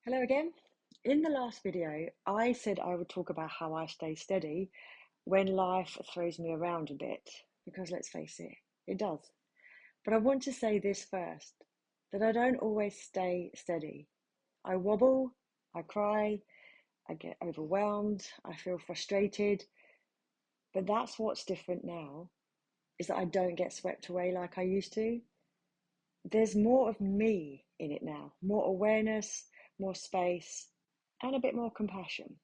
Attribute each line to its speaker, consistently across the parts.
Speaker 1: Hello again. In the last video, I said I would talk about how I stay steady when life throws me around a bit, because let's face it, it does. But I want to say this first, that I don't always stay steady. I wobble, I cry, I get overwhelmed, I feel frustrated, but that's what's different now, is that I don't get swept away like I used to. There's more of me in it now, more awareness, more space, and a bit more compassion.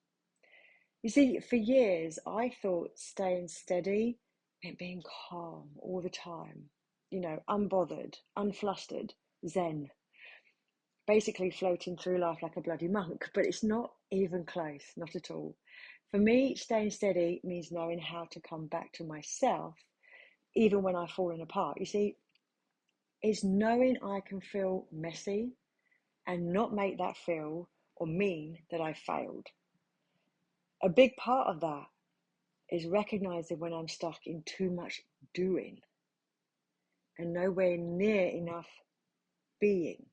Speaker 1: You see, for years, I thought staying steady meant being calm all the time, unbothered, unflustered, zen, basically floating through life like a bloody monk. But it's not even close, not at all. For me, staying steady means knowing how to come back to myself, even when I've fallen apart. You see, it's knowing I can feel messy and not make that feel or mean that I failed. A big part of that is recognizing when I'm stuck in too much doing and nowhere near enough being.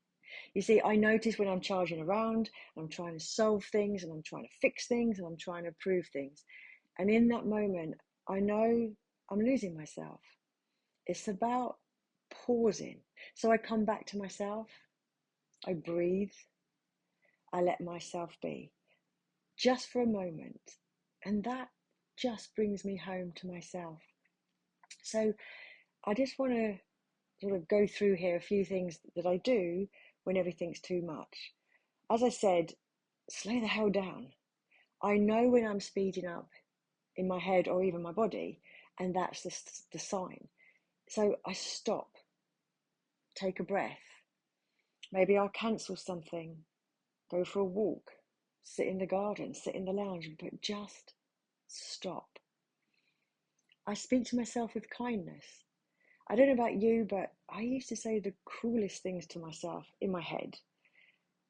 Speaker 1: You see, I notice when I'm charging around and I'm trying to solve things and I'm trying to fix things and I'm trying to prove things. And in that moment, I know I'm losing myself. It's about pausing. So I come back to myself, I breathe, I let myself be just for a moment. And that just brings me home to myself. So I just want to sort of go through here a few things that I do when everything's too much. As I said, slow the hell down. I know when I'm speeding up in my head or even my body, and that's the sign. So I stop, take a breath. Maybe I'll cancel something, go for a walk, sit in the garden, sit in the lounge, but just stop. I speak to myself with kindness. I don't know about you, but I used to say the cruelest things to myself in my head.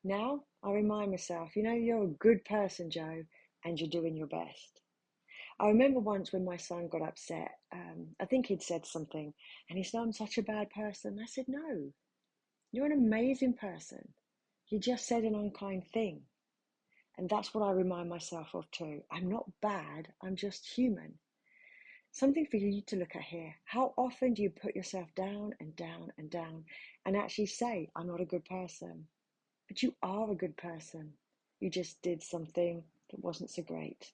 Speaker 1: Now I remind myself, you're a good person, Jo, and you're doing your best. I remember once when my son got upset, I think he'd said something, and he said, I'm such a bad person. I said, no, you're an amazing person. You just said an unkind thing. And that's what I remind myself of too. I'm not bad, I'm just human. Something for you to look at here. How often do you put yourself down and down and down and actually say, I'm not a good person? But you are a good person. You just did something that wasn't so great.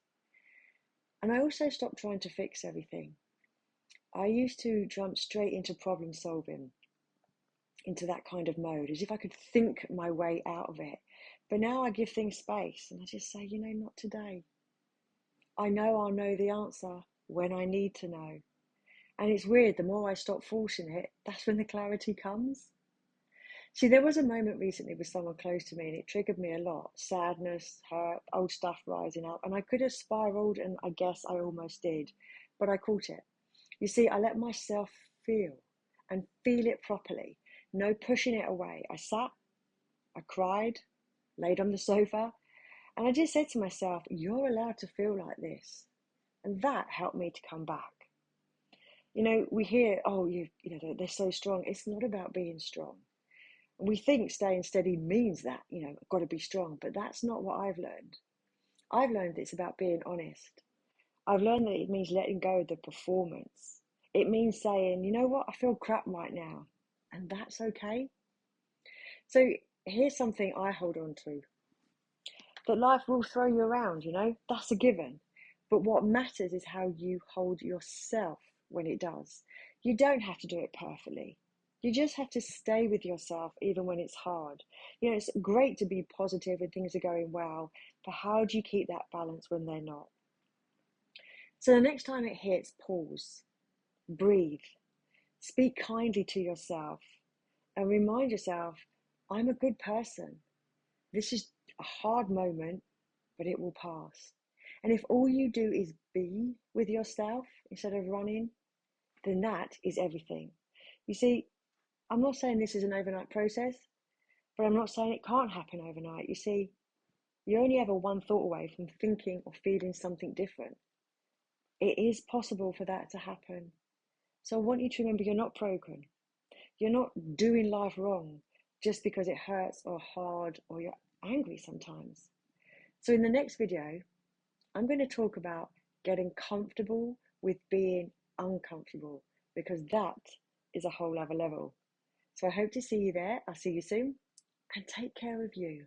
Speaker 1: And I also stopped trying to fix everything. I used to jump straight into problem solving, into that kind of mode, as if I could think my way out of it. But now I give things space and I just say, not today. I know I'll know the answer when I need to know. And it's weird, the more I stop forcing it, that's when the clarity comes. See, there was a moment recently with someone close to me and it triggered me a lot. Sadness, hurt, old stuff rising up. And I could have spiraled, and I guess I almost did. But I caught it. You see, I let myself feel and feel it properly. No pushing it away. I sat, I cried, laid on the sofa, and I just said to myself, you're allowed to feel like this. And that helped me to come back. We hear, oh, they're so strong. It's not about being strong. We think staying steady means that, I've got to be strong, but that's not what I've learned. I've learned it's about being honest. I've learned that it means letting go of the performance. It means saying, you know what, I feel crap right now, and that's okay. So here's something I hold on to, that life will throw you around, that's a given. But what matters is how you hold yourself when it does. You don't have to do it perfectly. You just have to stay with yourself even when it's hard. It's great to be positive when things are going well, but how do you keep that balance when they're not? So the next time it hits, pause, breathe, speak kindly to yourself, and remind yourself, I'm a good person. This is a hard moment, but it will pass. And if all you do is be with yourself instead of running, then that is everything. You see, I'm not saying this is an overnight process, but I'm not saying it can't happen overnight. You see, you're only ever one thought away from thinking or feeling something different. It is possible for that to happen. So I want you to remember you're not broken. You're not doing life wrong. just because it hurts or hard or you're angry sometimes. So in the next video, I'm going to talk about getting comfortable with being uncomfortable, because that is a whole other level. So I hope to see you there. I'll see you soon, and take care of you.